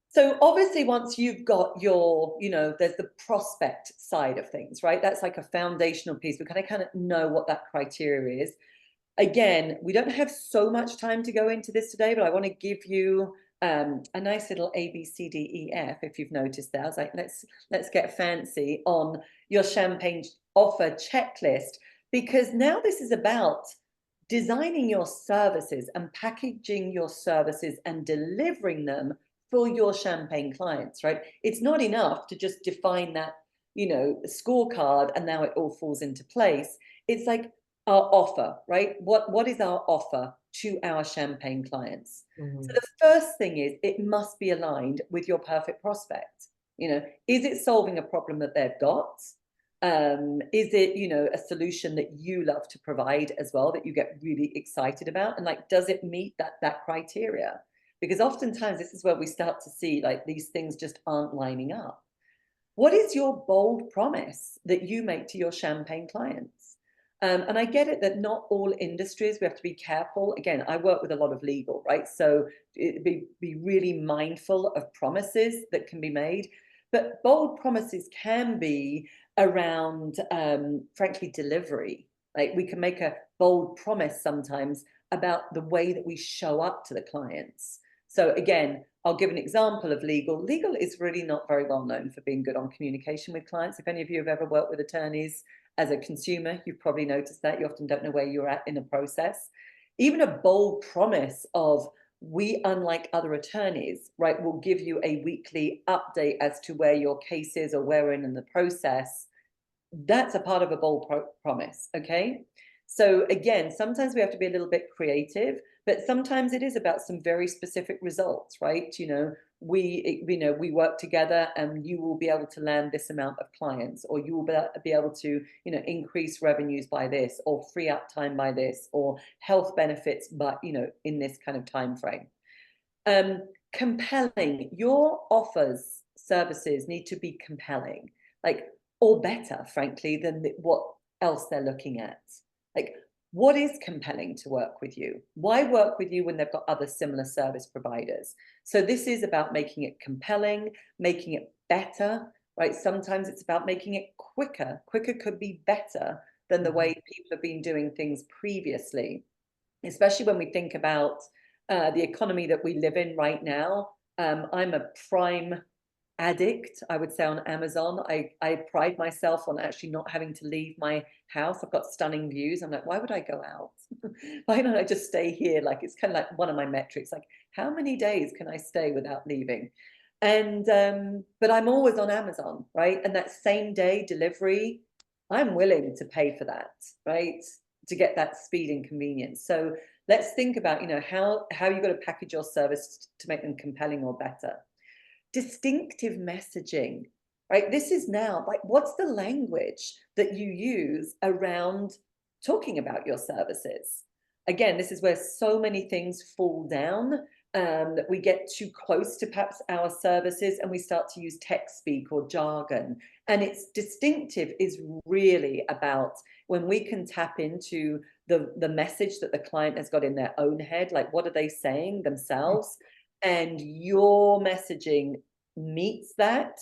So obviously, once you've got your, there's the prospect side of things, right? That's like a foundational piece. We kind of know what that criteria is. Again, we don't have so much time to go into this today, but I want to give you a nice little A, B, C, D, E, F, if you've noticed that. I was like, let's get fancy on your champagne offer checklist, because now this is about designing your services and packaging your services and delivering them for your champagne clients, right? It's not enough to just define that, scorecard and now it all falls into place. It's like our offer, right? What is our offer to our champagne clients? So the first thing is it must be aligned with your perfect prospect. Is it solving a problem that they've got? Is it, a solution that you love to provide as well, that you get really excited about? And like, does it meet that criteria? Because oftentimes this is where we start to see like these things just aren't lining up. What is your bold promise that you make to your champagne clients? And I get it that not all industries, we have to be careful. Again, I work with a lot of legal, right? So be really mindful of promises that can be made. But bold promises can be around, frankly, delivery. Like we can make a bold promise sometimes about the way that we show up to the clients. So again, I'll give an example of legal. Legal is really not very well known for being good on communication with clients. If any of you have ever worked with attorneys as a consumer, you've probably noticed that. You often don't know where you're at in a process. Even a bold promise of, we, unlike other attorneys, right, will give you a weekly update as to where your case is or where we're in the process. That's a part of a bold promise, okay? So again, sometimes we have to be a little bit creative, but sometimes it is about some very specific results, right? We work together and you will be able to land this amount of clients, or you will be able to, increase revenues by this, or free up time by this, or health benefits, but, in this kind of time frame. Compelling. Your offers, services need to be compelling, like, or better, frankly, than what else they're looking at. Like, what is compelling to work with you? Why work with you when they've got other similar service providers? So this is about making it compelling, making it better, right? Sometimes it's about making it quicker. Quicker could be better than the way people have been doing things previously, especially when we think about the economy that we live in right now. I'm a prime addict, I would say, on Amazon. I pride myself on actually not having to leave my house. I've got stunning views. I'm like, why would I go out? Why don't I just stay here? Like, it's kind of like one of my metrics, like how many days can I stay without leaving? And but I'm always on Amazon, right? And that same day delivery, I'm willing to pay for that, right? To get that speed and convenience. So let's think about, you know, how you got to package your service to make them compelling or better. Distinctive messaging, right? This is now like, what's the language that you use around talking about your services? Again, this is where so many things fall down, that we get too close to perhaps our services and we start to use text speak or jargon. And it's distinctive is really about when we can tap into the message that the client has got in their own head, like what are they saying themselves? And your messaging meets that,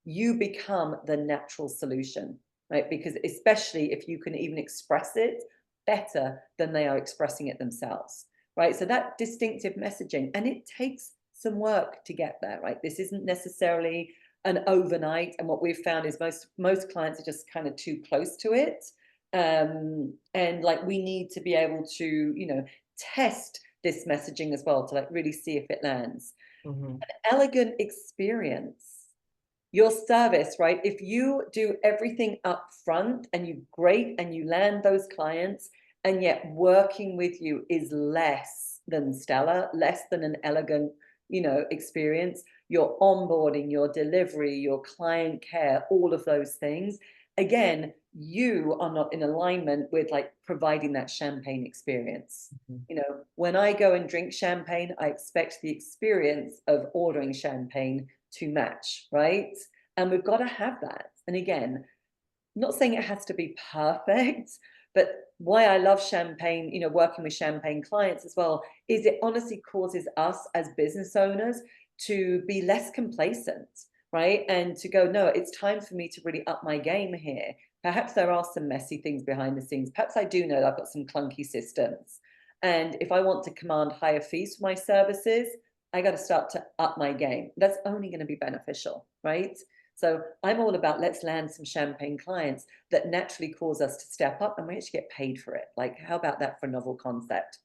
you become the natural solution, right? Because especially if you can even express it better than they are expressing it themselves, right? So that distinctive messaging, and it takes some work to get there, right? This isn't necessarily an overnight. And what we've found is most clients are just kind of too close to it. And like we need to be able to, you know, test this messaging as well to like really see if it lands. Mhm. Elegant experience. Your service, right? If you do everything up front and you great and you land those clients, and yet working with you is less than stellar, less than an elegant, you know, experience, your onboarding, your delivery, your client care, all of those things, again, you are not in alignment with like providing that champagne experience. Mhm. You know, when I go and drink champagne, I expect the experience of ordering champagne to match, right? And we've got to have that. And again, I'm not saying it has to be perfect, but why I love champagne, you know, working with champagne clients as well, is it honestly causes us as business owners to be less complacent, right? And to go, no, it's time for me to really up my game here. Perhaps there are some messy things behind the scenes. Perhaps I do know I've got some clunky systems. And if I want to command higher fees for my services, I got to start to up my game. That's only going to be beneficial, right? So I'm all about let's land some champagne clients that naturally cause us to step up and we actually get paid for it. Like, how about that for a novel concept?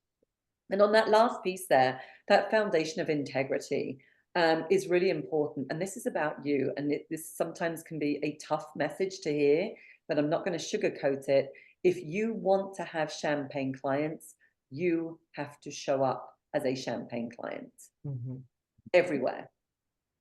And on that last piece there, that foundation of integrity is really important. And this is about you. And this sometimes can be a tough message to hear, but I'm not going to sugarcoat it. If you want to have champagne clients, you have to show up as a champagne client Mhm. everywhere.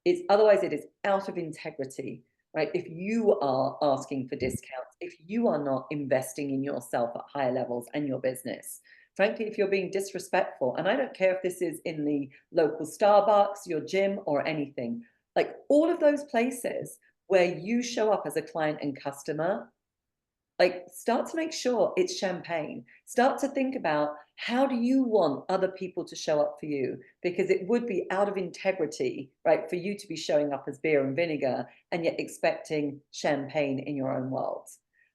It's otherwise it is out of integrity, right? If you are asking for discounts, if you are not investing in yourself at higher levels and your business, frankly, if you're being disrespectful, and I don't care if this is in the local Starbucks, your gym, or anything, like all of those places where you show up as a client and customer, like start to make sure it's champagne. Start to think about how do you want other people to show up for you? Because it would be out of integrity, right, for you to be showing up as beer and vinegar and yet expecting champagne in your own world.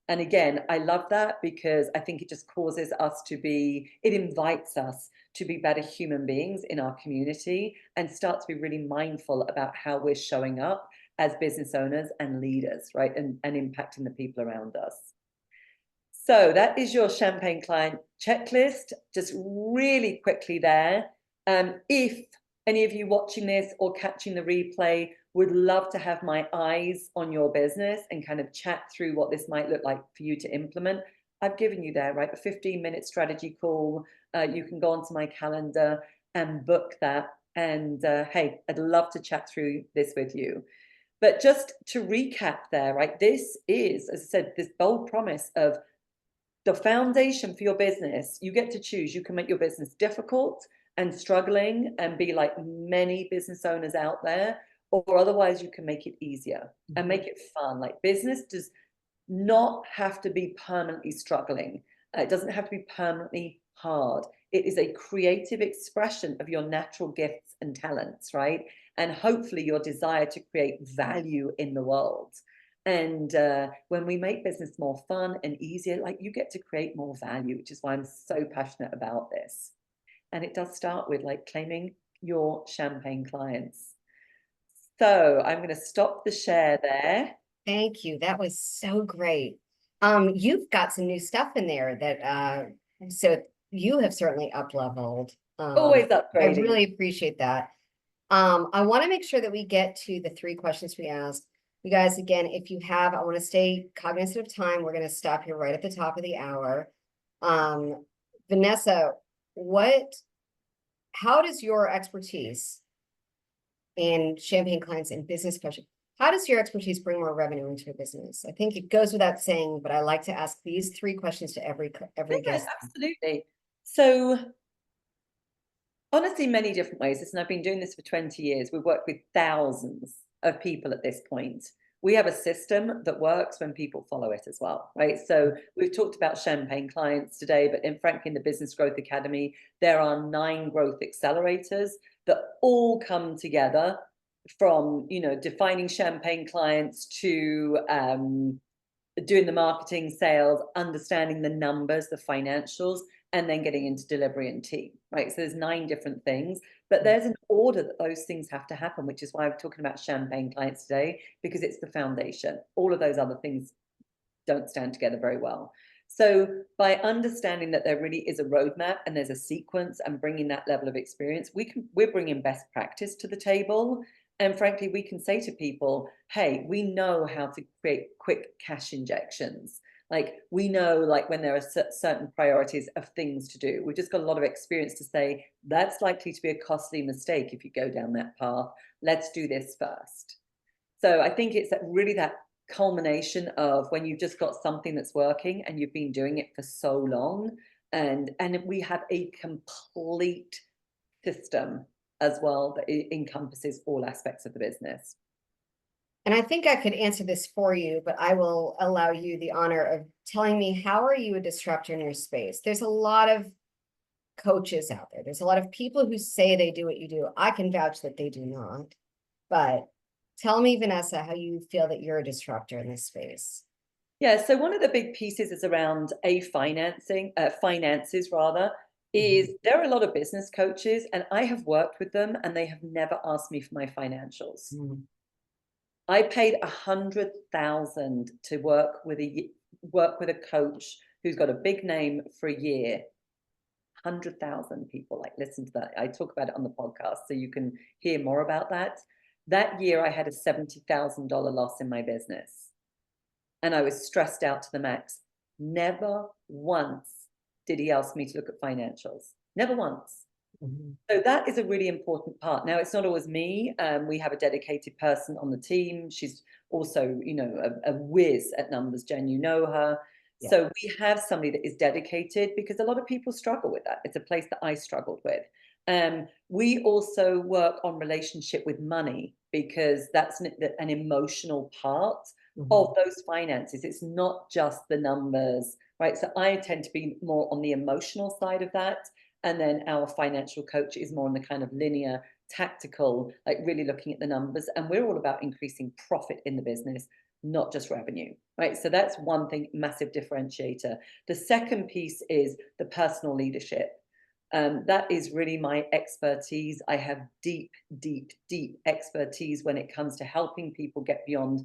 And again, I love that because I think it just causes us to be, it invites us to be better human beings in our community and start to be really mindful about how we're showing up as business owners and leaders, right? And impacting the people around us. So that is your champagne client checklist. Just really quickly there. If any of you watching this or catching the replay would love to have my eyes on your business and kind of chat through what this might look like for you to implement, I've given you there, right? A 15-minute strategy call. You can go onto my calendar and book that. And hey, I'd love to chat through this with you. But just to recap there, right? This is, as I said, this bold promise of the foundation for your business. You get to choose. You can make your business difficult and struggling and be like many business owners out there, or otherwise you can make it easier and make it fun. Like business does not have to be permanently struggling. It doesn't have to be permanently hard. It is a creative expression of your natural gifts and talents, right? And hopefully your desire to create value in the world. And when we make business more fun and easier, like you get to create more value, which is why I'm so passionate about this. And it does start with like claiming your champagne clients. So I'm going to stop the share there. Thank you. That was so great. You've got some new stuff in there that so you have certainly up leveled. Always I upgrading. really appreciate that. I want to make sure that we get to the 3 questions we asked. You guys, again, if you have, I want to stay cognizant of time. We're going to stop here right at the top of the hour. Vanessa, how does your expertise in champagne clients and business coaching, how does your expertise bring more revenue into a business? I think it goes without saying, but I like to ask these 3 questions to every guest. Absolutely. So honestly, many different ways. Listen, I've been doing this for 20 years. We've worked with thousands of people at this point. We have a system that works when people follow it as well, right? So we've talked about champagne clients today, but frankly, in the Business Growth Academy, there are 9 growth accelerators that all come together from, defining champagne clients to doing the marketing, sales, understanding the numbers, the financials, and then getting into delivery and team, right? So there's 9 different things, but there's an order that those things have to happen, which is why I'm talking about champagne clients today, because it's the foundation. All of those other things don't stand together very well. So by understanding that there really is a roadmap and there's a sequence and bringing that level of experience, we're bringing best practice to the table. And frankly, we can say to people, hey, we know how to create quick cash injections. Like we know, like when there are certain priorities of things to do. We've just got a lot of experience to say that's likely to be a costly mistake if you go down that path. Let's do this first. So I think it's that culmination of when you've just got something that's working and you've been doing it for so long, and we have a complete system as well that encompasses all aspects of the business. And I think I could answer this for you, but I will allow you the honor of telling me, how are you a disruptor in your space? There's a lot of coaches out there. There's a lot of people who say they do what you do. I can vouch that they do not. But tell me, Vanessa, how you feel that you're a disruptor in this space. Yeah, so one of the big pieces is around finances rather, is there are a lot of business coaches and I have worked with them and they have never asked me for my financials. I paid $100,000 to work with a coach who's got a big name for a year. 100,000 people listen to that. I talk about it on the podcast, so you can hear more about that. That year, I had a $70,000 loss in my business, and I was stressed out to the max. Never once did he ask me to look at financials. Never once. So that is a really important part. Now, it's not always me. We have a dedicated person on the team. She's also, a whiz at numbers. Jen, you know her. Yeah. So we have somebody that is dedicated because a lot of people struggle with that. It's a place that I struggled with. We also work on relationship with money because that's an emotional part of those finances. It's not just the numbers, right? So I tend to be more on the emotional side of that. And then our financial coach is more on the kind of linear, tactical, really looking at the numbers. And we're all about increasing profit in the business, not just revenue, right? So that's one thing, massive differentiator. The second piece is the personal leadership. That is really my expertise. I have deep, deep, deep expertise when it comes to helping people get beyond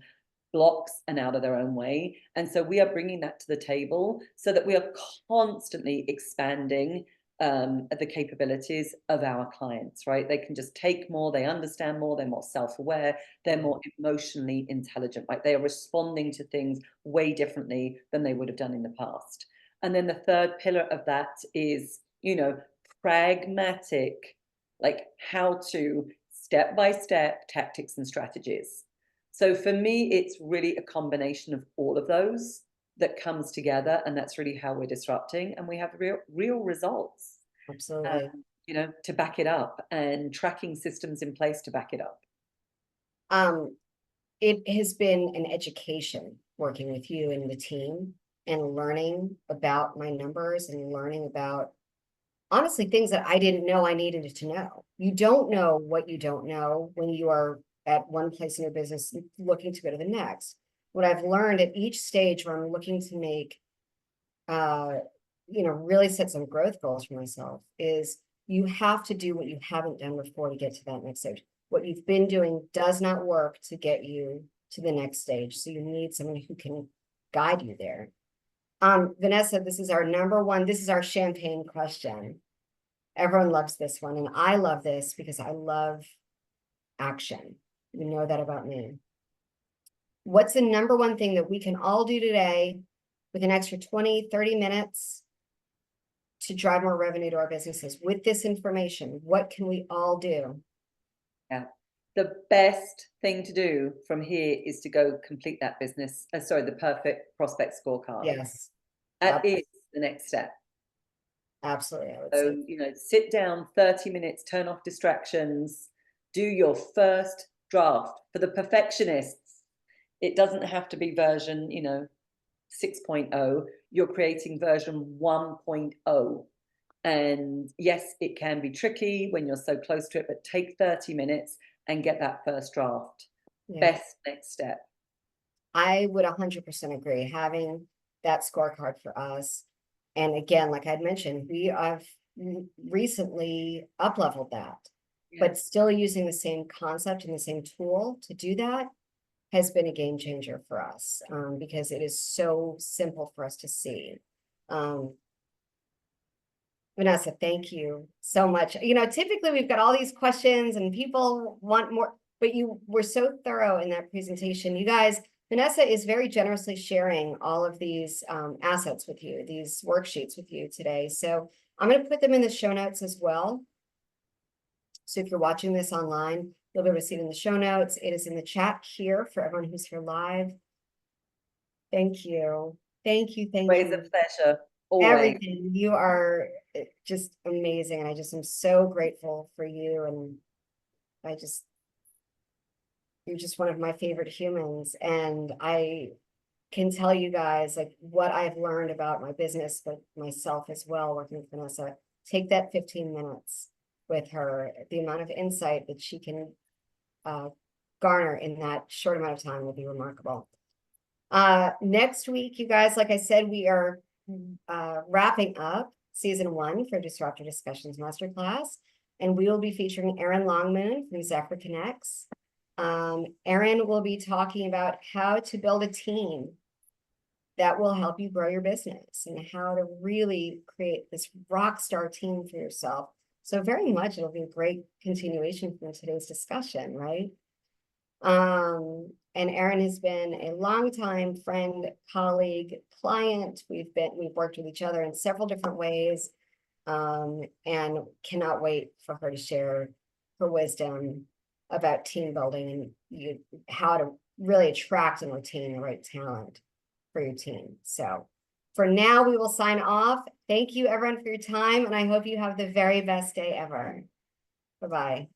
blocks and out of their own way. And so we are bringing that to the table so that we are constantly expanding the capabilities of our clients, right? They can just take more, they understand more, they're more self-aware, they're more emotionally intelligent, right? They are responding to things way differently than they would have done in the past. And then the third pillar of that is, pragmatic, how to step-by-step tactics and strategies. So for me, it's really a combination of all of those that comes together, and that's really how we're disrupting, and we have real results. Absolutely. To back it up, and tracking systems in place to back it up. It has been an education working with you and the team and learning about my numbers and learning about, honestly, things that I didn't know I needed to know. You don't know what you don't know when you are at one place in your business looking to go to the next. What I've learned at each stage where I'm looking to make, really set some growth goals for myself is you have to do what you haven't done before to get to that next stage. what you've been doing does not work to get you to the next stage. So you need someone who can guide you there. Vanessa, this is our number one, this is our champagne question. Everyone loves this one, and I love this because I love action. You know that about me. What's the number one thing that we can all do today with an extra 20, 30 minutes to drive more revenue to our businesses? With this information, what can we all do? Yeah. The best thing to do from here is to go complete that business, the perfect prospect scorecard. Yes. That is the next step. Absolutely, I would So, say. you know, sit down 30 minutes, turn off distractions, do your first draft. For the perfectionists, it doesn't have to be version, 6.0. You're creating version 1.0. And yes, it can be tricky when you're so close to it, but take 30 minutes and get that first draft. Yeah. Best next step. I would 100% agree. Having that scorecard for us. And again, like I'd mentioned, we have recently up-leveled that, but still using the same concept and the same tool to do that has been a game changer for us, because it is so simple for us to see. Vanessa, thank you so much. You know, typically we've got all these questions and people want more, but you were so thorough in that presentation. You guys, Vanessa is very generously sharing all of these assets with you, these worksheets with you today. So I'm going to put them in the show notes as well. So if you're watching this online, you'll be able to see it in the show notes. It is in the chat here for everyone who's here live. Thank you. Thank you. Thank Always you. a pleasure. Always. Everything. You are just amazing. And I just am so grateful for you. And you're just one of my favorite humans. And I can tell you guys like what I've learned about my business, but myself as well, working with Vanessa. Take that 15 minutes with her. The amount of insight that she can garner in that short amount of time will be remarkable. Next week, you guys, like I said, we are wrapping up season 1 for Disruptor Discussions Masterclass, and we will be featuring Erin Longmoon from Zephyr Connects. Erin will be talking about how to build a team that will help you grow your business and how to really create this rock star team for yourself. So very much it'll be a great continuation from today's discussion, right? And Erin has been a longtime friend, colleague, client. We've worked with each other in several different ways, and cannot wait for her to share her wisdom about team building and how to really attract and retain the right talent for your team. So for now, we will sign off. Thank you everyone for your time, and I hope you have the very best day ever. Bye-bye.